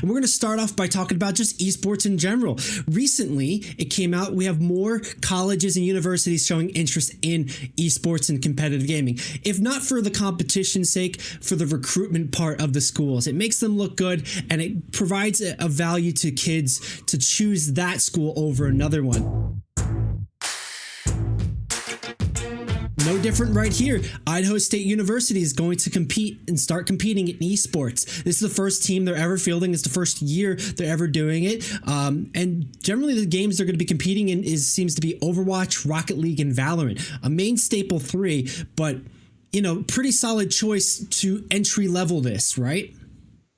And we're going to start off by talking about just esports in general. Recently, it came out, we have more colleges and universities showing interest in esports and competitive gaming. If not for the competition's sake, for the recruitment part of the schools. It makes them look good, and it provides a value to kids to choose that school over another one. No different right here. Idaho State University is going to compete and start competing in esports. This is the first team they're ever fielding. It's the first year they're ever doing it. And generally the games they're going to be competing in seems to be Overwatch, Rocket League, and VALORANT. A main staple 3, but pretty solid choice to entry level this, right?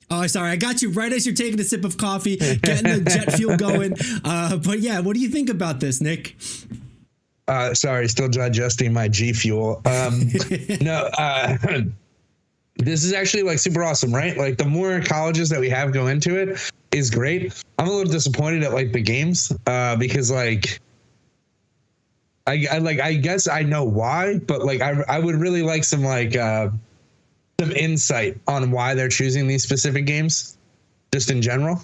Oh, sorry. I got you right as you're taking a sip of coffee, getting the jet fuel going. But yeah, what do you think about this, Nick? Sorry, still digesting my G Fuel. No, this is actually like super awesome, right? Like the more colleges that we have go into it is great. I'm a little disappointed at like the games because like I guess I know why, but like I would really like some insight on why they're choosing these specific games, just in general,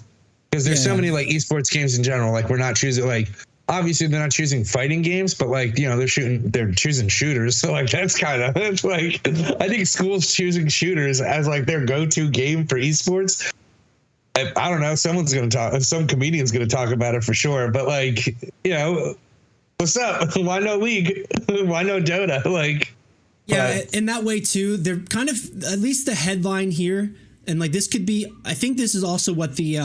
because there's so many like esports games in general. Like we're not choosing like. Obviously, they're not choosing fighting games, but like, they're choosing shooters. So like, that's kind of like, I think schools choosing shooters as like their go-to game for esports. I don't know. Some comedian's going to talk about it for sure. But like, what's up? Why no League? Why no Dota? Like, yeah, in that way too, they're kind of, at least the headline here. And like, this could be, I think this is also what the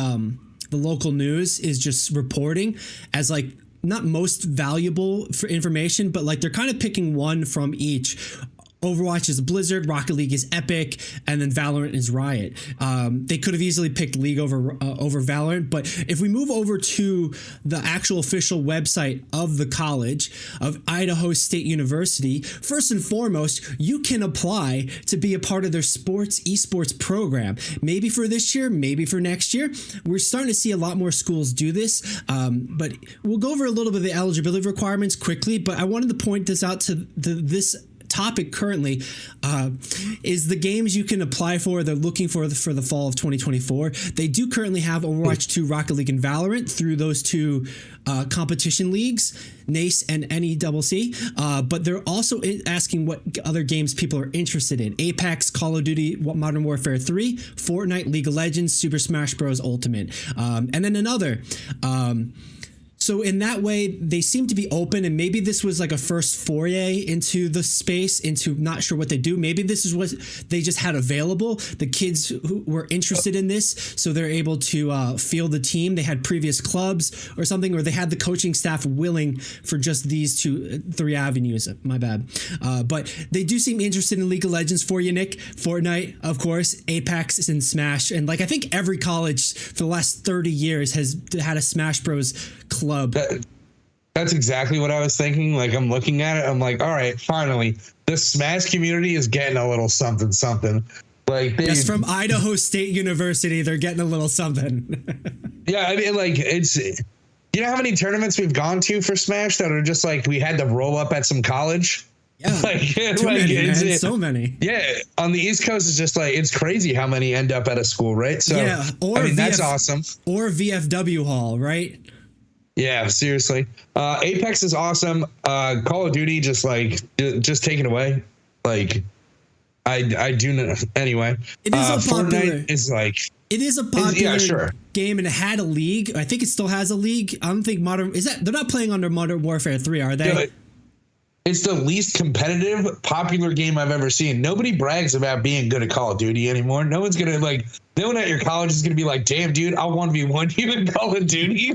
local news is just reporting as like, not most valuable for information, but like they're kind of picking one from each. Overwatch is Blizzard, Rocket League is Epic, and then Valorant is Riot. They could have easily picked League over Valorant, but if we move over to the actual official website of the college of Idaho State University, first and foremost, you can apply to be a part of their esports program. Maybe for this year, maybe for next year. We're starting to see a lot more schools do this, but we'll go over a little bit of the eligibility requirements quickly, but I wanted to point this out to this topic currently is the games you can apply for. They're looking for the fall of 2024. They do currently have Overwatch 2, Rocket League, and Valorant through those two competition leagues, NACE and NECC. But they're also asking what other games people are interested in. Apex, Call of Duty, Modern Warfare 3, Fortnite, League of Legends, Super Smash Bros. Ultimate, and then another. So in that way, they seem to be open, and maybe this was like a first foray into the space, into not sure what they do. Maybe this is what they just had available. The kids who were interested in this, so they're able to field the team. They had previous clubs or something, or they had the coaching staff willing for just these 3 avenues. My bad. But they do seem interested in League of Legends for you, Nick. Fortnite, of course, Apex and Smash. And like I think every college for the last 30 years has had a Smash Bros. Club. That's exactly what I was thinking. Like I'm looking at it, I'm like, all right, finally, the Smash community is getting a little something. Like just from Idaho State University, they're getting a little something. Yeah, I mean, like it's, you know how many tournaments we've gone to for Smash that are just like we had to roll up at some college. Yeah, so many. Yeah, on the East Coast, it's just like it's crazy how many end up at a school, right? So yeah, or I mean, that's awesome. Or VFW Hall, right? Yeah, seriously. Apex is awesome. Call of Duty, just take it away. Like, I do know. Anyway, it is a popular. Fortnite is like. It is a popular game, and it had a league. I think it still has a league. I don't think they're not playing under Modern Warfare 3, are they? Yeah, it's the least competitive, popular game I've ever seen. Nobody brags about being good at Call of Duty anymore. No one's gonna no one at your college is gonna be like, "Damn, dude, I'll 1v1 you in Call of Duty."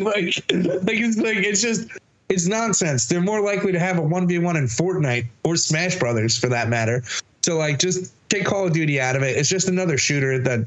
It's nonsense. They're more likely to have a 1v1 in Fortnite or Smash Brothers for that matter. So just take Call of Duty out of it. It's just another shooter that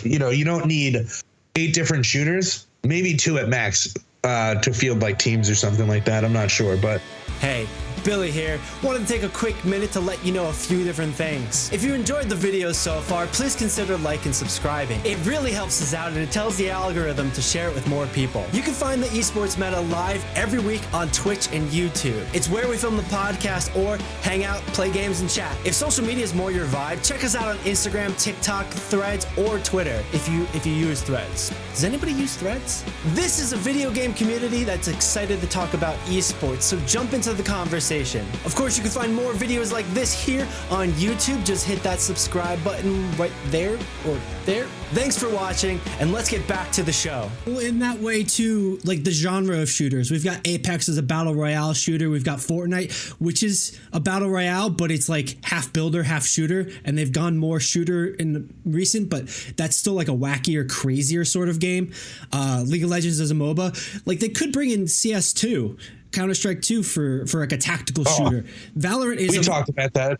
you don't need 8 different shooters, maybe 2 at max. to field like teams or something like that. I'm not sure, but Hey, Billy here. Wanted to take a quick minute to let you know a few different things. If you enjoyed the video so far, please consider liking and subscribing. It really helps us out and it tells the algorithm to share it with more people. You can find the Esports Meta live every week on Twitch and YouTube. It's where we film the podcast or hang out, play games, and chat. If social media is more your vibe, check us out on Instagram, TikTok, Threads, or Twitter if you use Threads. Does anybody use Threads? This is a video game community that's excited to talk about esports, so jump into the conversation. Of course, you can find more videos like this here on YouTube. Just hit that subscribe button right there or there. Thanks for watching, and let's get back to the show. Well, in that way too, like the genre of shooters, we've got Apex as a battle royale shooter. We've got Fortnite, which is a battle royale, but it's like half builder, half shooter, and they've gone more shooter in the recent, but that's still like a wackier, crazier sort of game. League of Legends as a MOBA, like they could bring in CS2, Counter-Strike 2 for like a tactical shooter. Valorant is. We talked about that.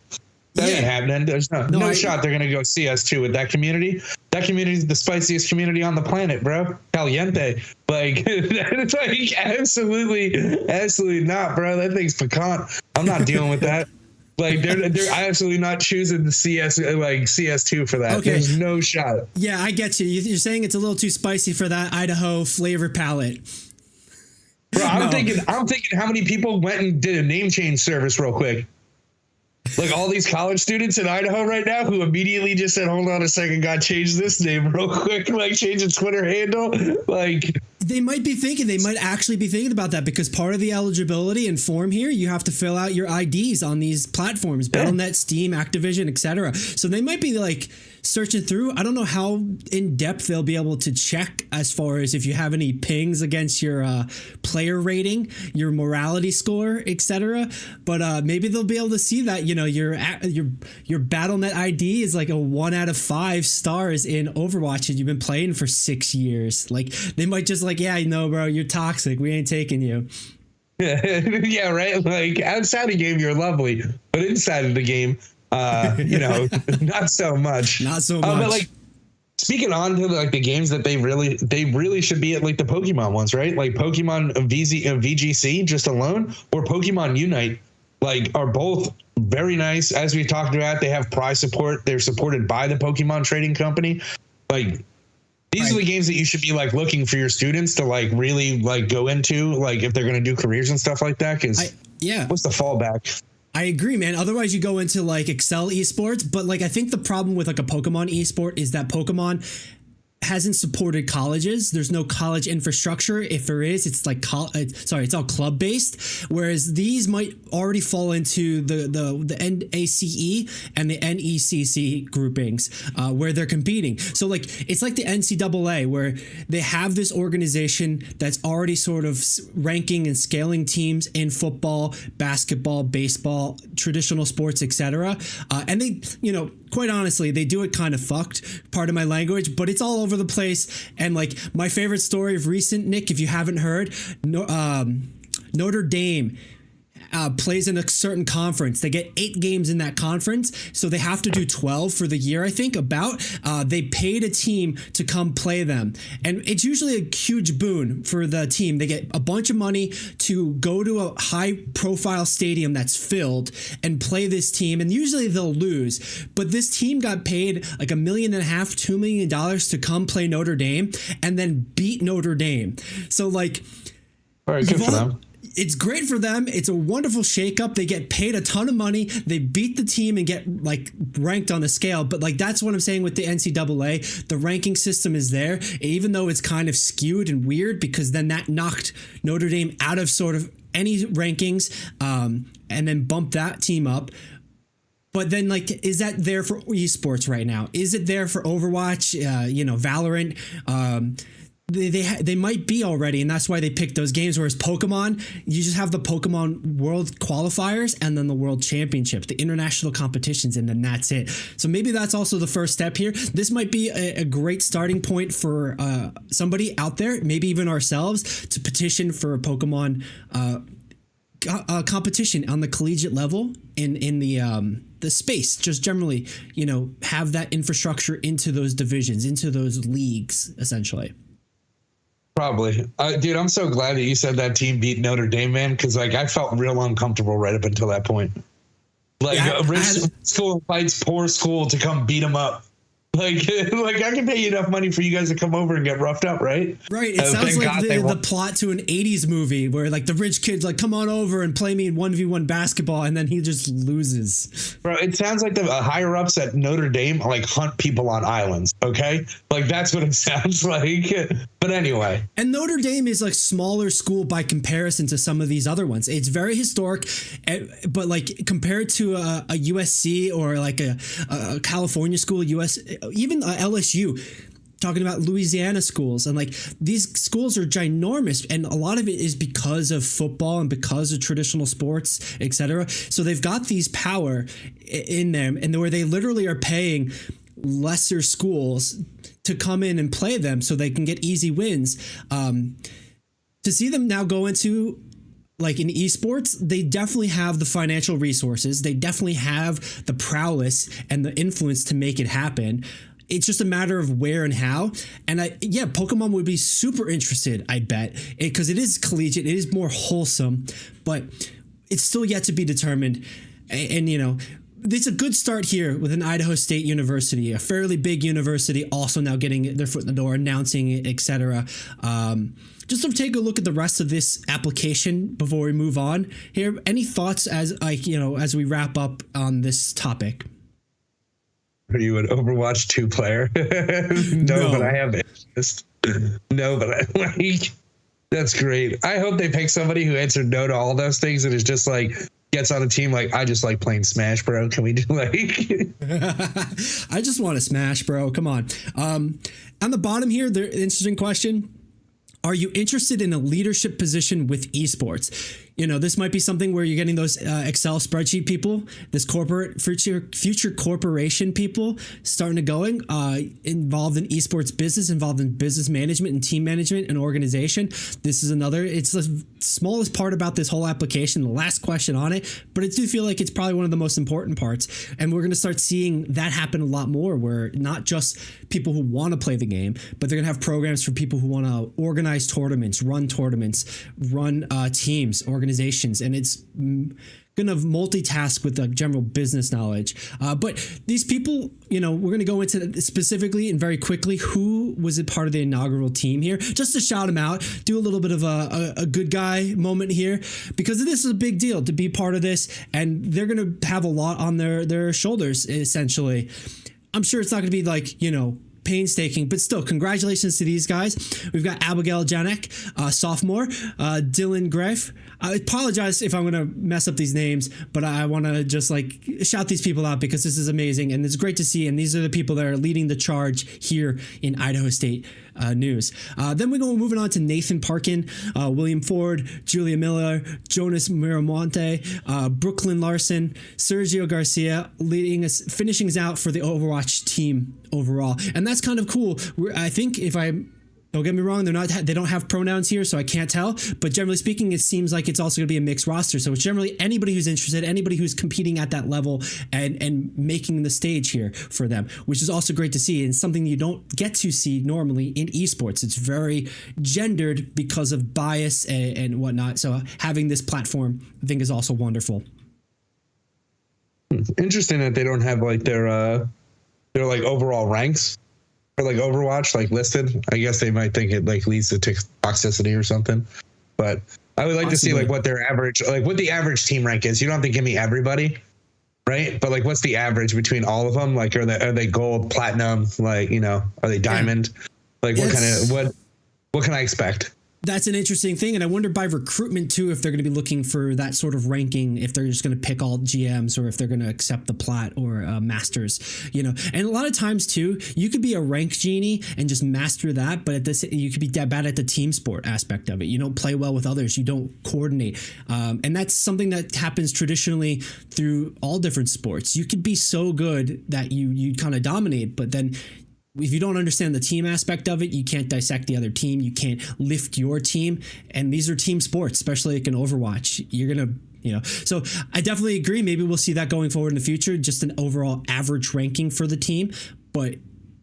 That ain't happening. There's no shot they're gonna go CS2 with that community. That community is the spiciest community on the planet, bro. Caliente. Like it's like absolutely not, bro. That thing's pecan. I'm not dealing with that. Like they're absolutely not choosing the CS2 for that. Okay. There's no shot. Yeah, I get you. You're saying it's a little too spicy for that Idaho flavor palette. Bro, I'm thinking how many people went and did a name change service real quick. Like all these college students in Idaho right now who immediately just said, hold on a second, God, change this name real quick, like change its Twitter handle. Like they might actually be thinking about that, because part of the eligibility and form here, you have to fill out your IDs on these platforms, Battle.net, Steam, Activision, etc. So they might be like searching through. I don't know how in depth they'll be able to check as far as if you have any pings against your player rating, your morality score, etc. But maybe they'll be able to see that, you know, your Battle.net ID is like a 1 out of 5 stars in Overwatch and you've been playing for 6 years. Like they might just like, yeah, I know, bro, you're toxic. We ain't taking you. Yeah, right. Like outside the game, you're lovely, but inside of the game, you know, not so much. Not so much. But like speaking on to like the games that they really should be at, like the Pokemon ones, right? Like Pokemon VGC just alone, or Pokemon Unite, like are both very nice. As we talked about, they have prize support. They're supported by the Pokemon Trading Company. Like these are the games that you should be like looking for your students to like really like go into, like if they're going to do careers and stuff like that. Because what's the fallback? I agree, man. Otherwise, you go into like Excel esports, but like I think the problem with like a Pokemon esport is that Pokemon hasn't supported colleges. There's no college infrastructure. If there is, it's like it's all club based. Whereas these might already fall into the NACE and the NECC groupings where they're competing. So like it's like the NCAA where they have this organization that's already sort of ranking and scaling teams in football, basketball, baseball, traditional sports, etc. And they, you know, quite honestly, they do it kind of fucked, pardon my language, but it's all over the place. And like my favorite story of recent, Nick, if you haven't heard, Notre Dame plays in a certain conference. They get 8 games in that conference, so they have to do 12 for the year, I think, they paid a team to come play them. And it's usually a huge boon for the team. They get a bunch of money to go to a high-profile stadium that's filled and play this team, and usually they'll lose. But this team got paid like $1.5 million, $2 million to come play Notre Dame and then beat Notre Dame. So, like... All right, good for them. It's great for them. It's a wonderful shakeup. They get paid a ton of money. They beat the team and get like ranked on the scale. But like that's what I'm saying with the NCAA. The ranking system is there, even though it's kind of skewed and weird, because then that knocked Notre Dame out of sort of any rankings, and then bumped that team up. But then, like, is that there for esports right now? Is it there for Overwatch? Valorant. They might be already, and that's why they picked those games. Whereas Pokemon, you just have the Pokemon World Qualifiers and then the World Championships, the international competitions, and then that's it. So maybe that's also the first step here. This might be a great starting point for somebody out there, maybe even ourselves, to petition for a Pokemon competition on the collegiate level in the space. Just generally, have that infrastructure into those divisions, into those leagues, essentially. Probably. Dude, I'm so glad that you said that team beat Notre Dame, man, because like I felt real uncomfortable right up until that point. Like a rich school fights poor school to come beat them up. Like I can pay you enough money for you guys to come over and get roughed up, right? Right. It sounds like the plot to an 80s movie where like the rich kid's like, come on over and play me in 1v1 basketball, and then he just loses. Bro, it sounds like the higher ups at Notre Dame like hunt people on islands, okay? Like that's what it sounds like. But anyway. And Notre Dame is like smaller school by comparison to some of these other ones. It's very historic, but like compared to a USC or like a California school, even LSU, talking about Louisiana schools, and like these schools are ginormous, and a lot of it is because of football and because of traditional sports, etc. So they've got these power in them, and where they literally are paying lesser schools to come in and play them so they can get easy wins. To see them now go into like in esports, they definitely have the financial resources. They definitely have the prowess and the influence to make it happen. It's just a matter of where and how. And Pokemon would be super interested, I bet, because it is collegiate, it is more wholesome, but it's still yet to be determined. And you know, it's a good start here with an Idaho State University, a fairly big university, also now getting their foot in the door, announcing it, etc. Just to take a look at the rest of this application before we move on here. Any thoughts as we wrap up on this topic? Are you an Overwatch 2 player? No, but I have interest. No, but I like. That's great. I hope they pick somebody who answered no to all those things and is just like gets on a team like, I just like playing Smash, bro. Can we do like? I just want to Smash, bro. Come on. On the bottom here, the interesting question. Are you interested in a leadership position with esports? You know, this might be something where you're getting those Excel spreadsheet people, this corporate future corporation people starting to going, involved in esports business, involved in business management and team management and organization. This is another, it's the smallest part about this whole application, the last question on it, but I do feel like it's probably one of the most important parts. And we're going to start seeing that happen a lot more, where not just people who want to play the game, but they're going to have programs for people who want to organize tournaments, run teams, organizations, and it's going to multitask with the general business knowledge. But these people, you know, we're going to go into specifically and very quickly who was a part of the inaugural team here, just to shout them out, do a little bit of a good guy moment here, because this is a big deal to be part of this, and they're going to have a lot on their shoulders, essentially. I'm sure it's not going to be like, you know, painstaking, but still, congratulations to these guys. We've got Abigail Janek, sophomore, Dylan Greif. I apologize if I'm going to mess up these names, but I want to just like shout these people out because this is amazing and it's great to see. And these are the people that are leading the charge here in Idaho State news. Then we're moving on to Nathan Parkin, William Ford, Julia Miller, Jonas Miramonte, Brooklyn Larson, Sergio Garcia, finishing us out for the Overwatch team overall. And that's kind of cool. I think don't get me wrong, they don't have pronouns here, so I can't tell. But generally speaking, it seems like it's also going to be a mixed roster. So it's generally anybody who's interested, anybody who's competing at that level and making the stage here for them, which is also great to see and something you don't get to see normally in esports. It's very gendered because of bias and whatnot. So having this platform, I think, is also wonderful. Interesting that they don't have like their like overall ranks. Like Overwatch, like listed. I guess they might think it like leads to toxicity or something. But I would like to see like what their average, like what the average team rank is. You don't have to give me everybody, right? But like, what's the average between all of them? Like, are they gold, platinum? Like, you know, are they diamond? Like, what can I expect? That's an interesting thing. And I wonder by recruitment too, if they're going to be looking for that sort of ranking, if they're just going to pick all GMs or if they're going to accept the plat or masters, you know. And a lot of times too, you could be a rank genie and just master that. But you could be bad at the team sport aspect of it. You don't play well with others. You don't coordinate. And that's something that happens traditionally through all different sports. You could be so good that you kind of dominate, but then if you don't understand the team aspect of it, you can't dissect the other team. You can't lift your team. And these are team sports, especially like in Overwatch. You're going to, you know, so I definitely agree. Maybe we'll see that going forward in the future, just an overall average ranking for the team. But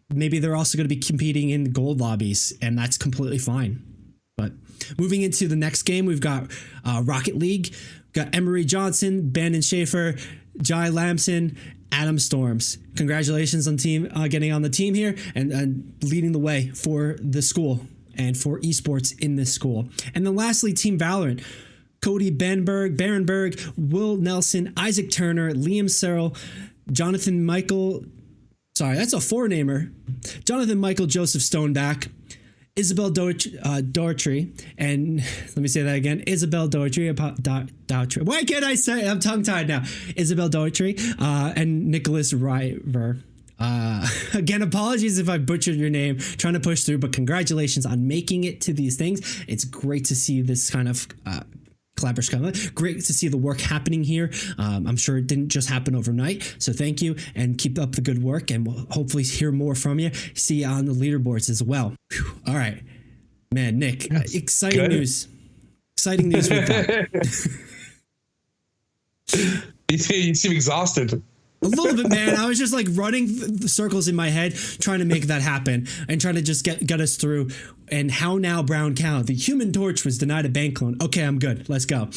maybe they're also going to be competing in gold lobbies, and that's completely fine. But moving into the next game, we've got Rocket League. We've got Emery Johnson, Bandon Schaefer, Jai Lamson, Adam Storms. Congratulations on getting on the team here and leading the way for the school and for esports in this school. And then lastly, Team Valorant. Cody Barenberg, Will Nelson, Isaac Turner, Liam Searle, Jonathan Michael. Sorry, that's a four-namer. Jonathan Michael Joseph Stoneback, Isabel Doherty, and let me say that again, Isabel Doherty. Why can't I say? I'm tongue-tied now. Isabel Doherty and Nicholas River. Again, apologies if I butchered your name, trying to push through, but congratulations on making it to these things. It's great to see this kind of collaboration. Great to see the work happening here. I'm sure it didn't just happen overnight. So thank you and keep up the good work. And we'll hopefully hear more from you. See you on the leaderboards as well. Whew. All right, man, Nick, exciting news. Exciting news we've got. You seem exhausted. A little bit, man. I was just like running the circles in my head, trying to make that happen and trying to just get us through. And how now, Brown Cow? The Human Torch was denied a bank loan. Okay, I'm good. Let's go.